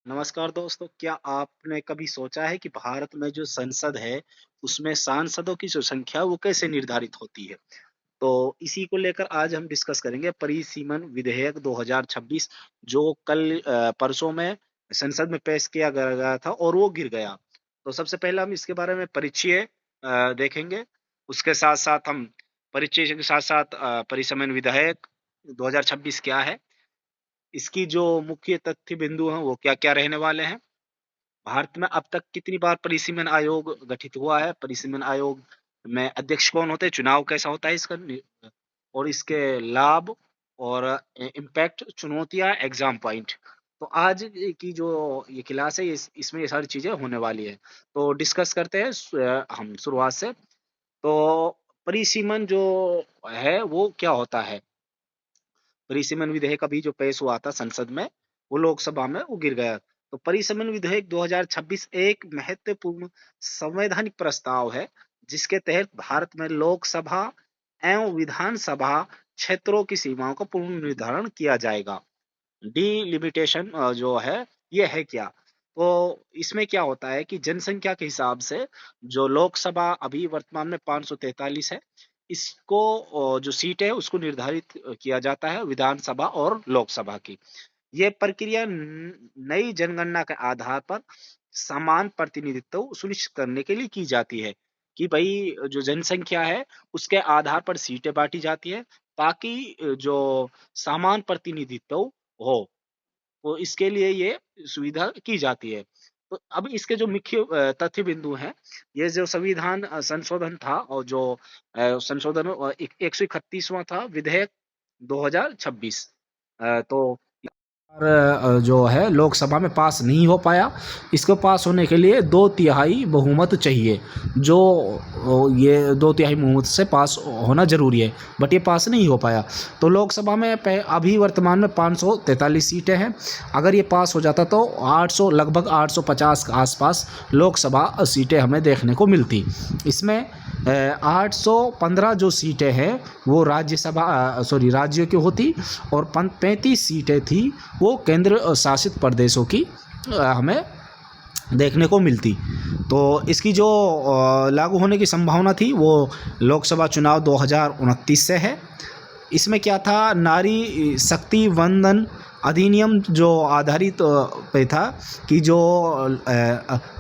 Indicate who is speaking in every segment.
Speaker 1: नमस्कार दोस्तों, क्या आपने कभी सोचा है कि भारत में जो संसद है, उसमें सांसदों की जो संख्या वो कैसे निर्धारित होती है? तो इसी को लेकर आज हम डिस्कस करेंगे परिसीमन विधेयक 2026 जो कल परसों में संसद में पेश किया गया था और वो गिर गया। तो सबसे पहले हम इसके बारे में परिचय देखेंगे। उसके साथ-साथ हम परिचय के साथ-साथ परिसीमन विधेयक 2026 क्या है? इसकी जो मुख्य तथ्य बिंदु हैं, वो क्या-क्या रहने वाले हैं? भारत में अब तक कितनी बार परिसीमन आयोग गठित हुआ है? परिसीमन आयोग में अध्यक्ष कौन होते हैं? चुनाव कैसा होता है इसका और इसके लाभ और इम्पैक्ट, चुनौतियाँ, एग्ज़ाम पॉइंट। तो आज की जो ये क्लास है इसमें ये सारी चीज़ें होने वाली है। तो डिस्कस करते हैं हम शुरुआत से। तो परिसीमन जो है वो क्या होता है? परिसीमन विधेयक अभी जो पेश हुआ था संसद में, वो लोकसभा में वो गिर गया। तो परिसीमन विधेयक 2026 एक महत्वपूर्ण संवैधानिक प्रस्ताव है, जिसके तहत भारत में लोकसभा एवं विधानसभा क्षेत्रों की सीमाओं का पुनर्निर्धारण किया जाएगा। डिलिमिटेशन जो है, ये है क्या? तो इसमें क्या होता है कि जनसंख्या के हिसाब से जो लोकसभा अभी वर्तमान में 543 है, इसको जो सीट है उसको निर्धारित किया जाता है विधानसभा और लोकसभा की। ये प्रक्रिया नई जनगणना के आधार पर समान प्रतिनिधित्व सुनिश्चित करने के लिए की जाती है कि भाई जो जनसंख्या है उसके आधार पर सीटें बांटी जाती है ताकि जो समान प्रतिनिधित्व हो। तो इसके लिए ये सुविधा की जाती है। तो अब इसके जो मुख्य तथ्य बिंदु हैं, ये जो संविधान संशोधन था और जो संशोधन 131वां था विधेयक 2026 तो जो है लोकसभा में पास नहीं हो पाया। इसको पास होने के लिए 2/3 बहुमत चाहिए, जो ये 2/3 बहुमत से पास होना ज़रूरी है, बट ये पास नहीं हो पाया। तो लोकसभा में अभी वर्तमान में 543 सीटें हैं। अगर ये पास हो जाता तो 800 लगभग 850 के आसपास लोकसभा सीटें हमें देखने को मिलती। इसमें 815 जो सीटें हैं वो राज्यों की होती और 35 सीटें थी वो केंद्र शासित प्रदेशों की हमें देखने को मिलती। तो इसकी जो लागू होने की संभावना थी वो लोकसभा चुनाव 2029 से है। इसमें क्या था, नारी शक्ति वंदन अधिनियम जो आधारित पे था कि जो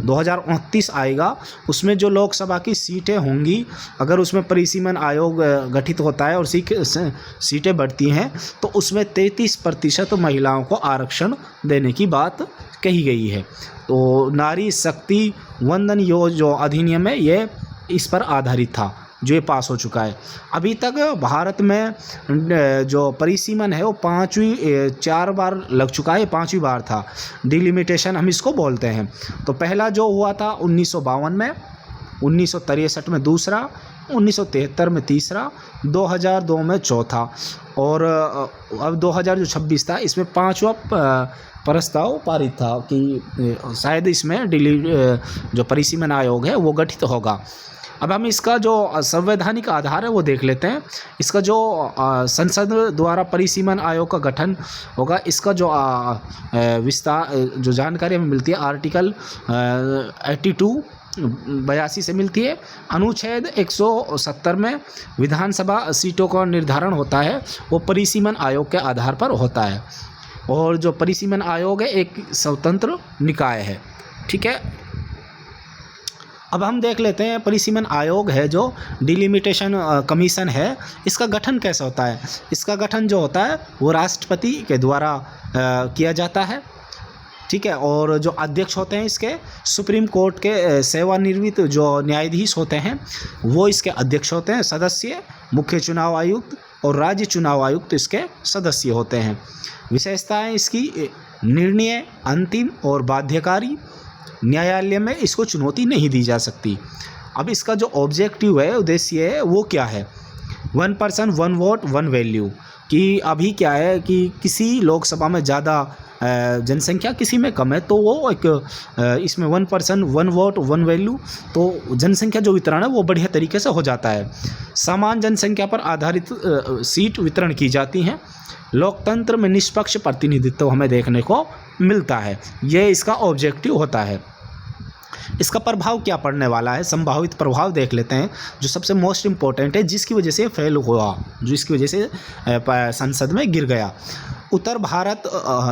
Speaker 1: 2029 आएगा उसमें जो लोकसभा की सीटें होंगी, अगर उसमें परिसीमन आयोग गठित होता है और सीटें बढ़ती हैं तो उसमें 33% महिलाओं को आरक्षण देने की बात कही गई है। तो नारी शक्ति वंदन जो अधिनियम है ये इस पर आधारित था, जो ये पास हो चुका है। अभी तक भारत में जो परिसीमन है वो 4 बार लग चुका है, 5वीं बार था। डिलिमिटेशन हम इसको बोलते हैं। तो पहला जो हुआ था 1952 में, 1963 में दूसरा, 1973 में तीसरा, 2002 में चौथा और अब 2026 था, इसमें 5वां प्रस्ताव पारित था कि शायद इसमें जो परिसीमन आयोग है वो गठित होगा। अब हम इसका जो संवैधानिक आधार है वो देख लेते हैं। इसका जो संसद द्वारा परिसीमन आयोग का गठन होगा, इसका जो विस्तार जो जानकारी हमें मिलती है आर्टिकल 82 से मिलती है। अनुच्छेद 170 में विधानसभा सीटों का निर्धारण होता है वो परिसीमन आयोग के आधार पर होता है और जो परिसीमन आयोग है एक स्वतंत्र निकाय है। ठीक है, अब हम देख लेते हैं परिसीमन आयोग है जो डिलिमिटेशन कमीशन है, इसका गठन कैसे होता है। इसका गठन जो होता है वो राष्ट्रपति के द्वारा किया जाता है। ठीक है, और जो अध्यक्ष होते हैं इसके सुप्रीम कोर्ट के सेवानिवृत्त जो न्यायाधीश होते हैं वो इसके अध्यक्ष होते हैं। सदस्य मुख्य चुनाव आयुक्त और राज्य चुनाव आयुक्त इसके सदस्य होते हैं। विशेषताएं इसकी निर्णय अंतिम और बाध्यकारी, न्यायालय में इसको चुनौती नहीं दी जा सकती। अब इसका जो ऑब्जेक्टिव है, उद्देश्य है, वो क्या है, 1 पर्सन 1 वोट 1 वैल्यू। कि अभी क्या है कि किसी लोकसभा में ज़्यादा जनसंख्या, किसी में कम है, तो वो एक इसमें 1 पर्सन 1 वोट 1 वैल्यू, तो जनसंख्या जो वितरण है वो बढ़िया तरीके से हो जाता है। समान जनसंख्या पर आधारित सीट वितरण की जाती हैं। लोकतंत्र में निष्पक्ष प्रतिनिधित्व हमें देखने को मिलता है। ये इसका ऑब्जेक्टिव होता है। इसका प्रभाव क्या पड़ने वाला है, संभावित प्रभाव देख लेते हैं जो सबसे मोस्ट इम्पोर्टेंट है, जिसकी वजह से फेल हुआ, जो इसकी वजह से संसद में गिर गया। उत्तर भारत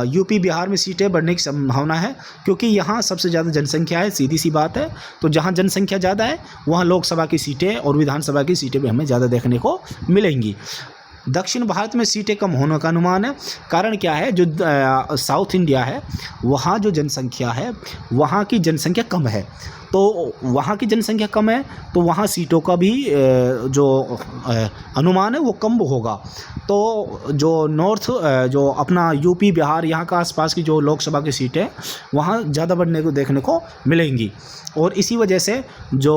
Speaker 1: यूपी बिहार में सीटें बढ़ने की संभावना है, क्योंकि यहाँ सबसे ज़्यादा जनसंख्या है, सीधी सी बात है। तो जहाँ जनसंख्या ज़्यादा है वहाँ लोकसभा की सीटें और विधानसभा की सीटें भी हमें ज़्यादा देखने को मिलेंगी। दक्षिण भारत में सीटें कम होने का अनुमान है। कारण क्या है, जो साउथ इंडिया है वहाँ जो जनसंख्या है, वहाँ की जनसंख्या कम है, तो वहाँ की जनसंख्या कम है तो वहाँ सीटों का भी जो अनुमान है वो कम होगा। तो जो नॉर्थ जो अपना यूपी बिहार यहाँ का आसपास की जो लोकसभा की सीटें वहाँ ज़्यादा बढ़ने को देखने को मिलेंगी। और इसी वजह से जो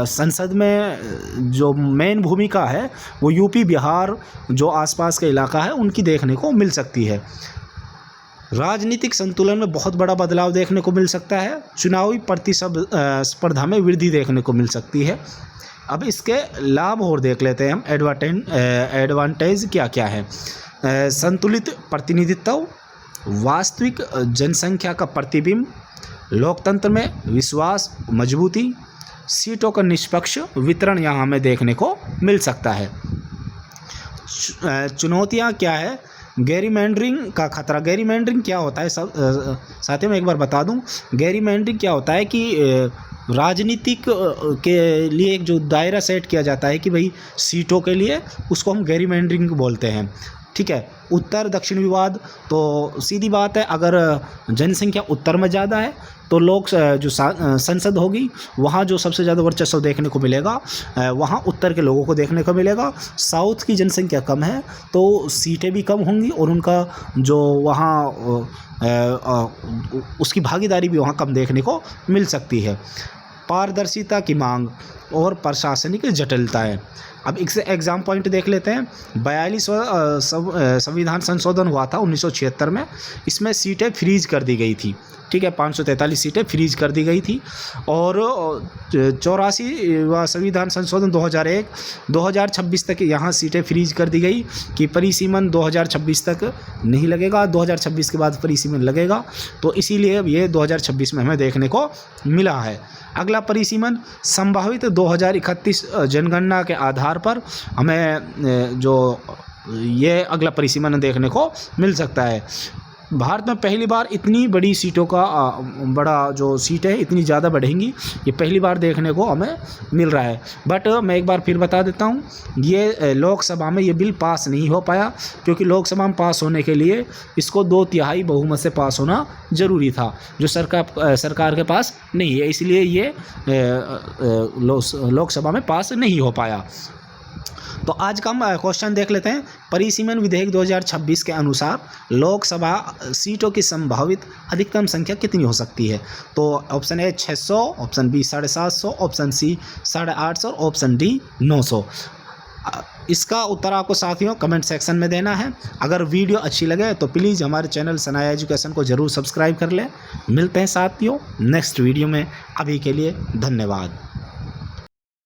Speaker 1: संसद में जो मेन भूमिका है वो यूपी बिहार जो आसपास का इलाका है उनकी देखने को मिल सकती है। राजनीतिक संतुलन में बहुत बड़ा बदलाव देखने को मिल सकता है। चुनावी प्रतिस्पर्धा में वृद्धि देखने को मिल सकती है। अब इसके लाभ और देख लेते हैं हम, एडवांटेज क्या क्या है। संतुलित प्रतिनिधित्व, वास्तविक जनसंख्या का प्रतिबिंब, लोकतंत्र में विश्वास मजबूती, सीटों का निष्पक्ष वितरण यहाँ हमें देखने को मिल सकता है। चुनौतियाँ क्या है, गैरीमैंडरिंग का खतरा। गैरीमैंडरिंग क्या होता है, साथियों मैं एक बार बता दूं, गैरीमैंडरिंग क्या होता है कि राजनीतिक के लिए एक जो दायरा सेट किया जाता है कि भाई सीटों के लिए, उसको हम गैरीमैंडरिंग बोलते हैं। ठीक है, उत्तर दक्षिण विवाद, तो सीधी बात है, अगर जनसंख्या उत्तर में ज़्यादा है तो लोग जो संसद होगी वहाँ जो सबसे ज़्यादा वर्चस्व देखने को मिलेगा वहाँ उत्तर के लोगों को देखने को मिलेगा। साउथ की जनसंख्या कम है तो सीटें भी कम होंगी और उनका जो वहाँ उसकी भागीदारी भी वहाँ कम देखने को मिल सकती है। पारदर्शिता की मांग और प्रशासनिक जटिलताएं। अब एक एग्जाम पॉइंट देख लेते हैं। 42वां संविधान संशोधन हुआ था 1976 में, इसमें सीटें फ्रीज कर दी गई थी। ठीक है, 543 सीटें फ्रीज कर दी गई थी। और 84वां संविधान संशोधन 2026 तक यहाँ सीटें फ्रीज कर दी गई कि परिसीमन 2026 तक नहीं लगेगा, 2026 के बाद परिसीमन लगेगा। तो इसीलिए अब ये 2026 में हमें देखने को मिला है। अगला परिसीमन संभावित 2031 जनगणना के आधार पर हमें जो ये अगला परिसीमन देखने को मिल सकता है। भारत में पहली बार इतनी बड़ी सीटों का बड़ा जो सीट है इतनी ज़्यादा बढ़ेंगी, ये पहली बार देखने को हमें मिल रहा है। बट मैं एक बार फिर बता देता हूँ, ये लोकसभा में ये बिल पास नहीं हो पाया, क्योंकि लोकसभा में पास होने के लिए इसको 2/3 बहुमत से पास होना ज़रूरी था, जो सरकार के पास नहीं है, इसलिए ये लोकसभा में पास नहीं हो पाया। तो आज का हम क्वेश्चन देख लेते हैं। परिसीमन विधेयक 2026 के अनुसार लोकसभा सीटों की संभावित अधिकतम संख्या कितनी हो सकती है? तो option A 600, option B 750, option C 850 और ऑप्शन डी 900। इसका उत्तर आपको साथियों कमेंट सेक्शन में देना है। अगर वीडियो अच्छी लगे तो प्लीज़ हमारे चैनल सनाया एजुकेशन को ज़रूर सब्सक्राइब कर लें। मिलते हैं साथियों नेक्स्ट वीडियो में, अभी के लिए धन्यवाद।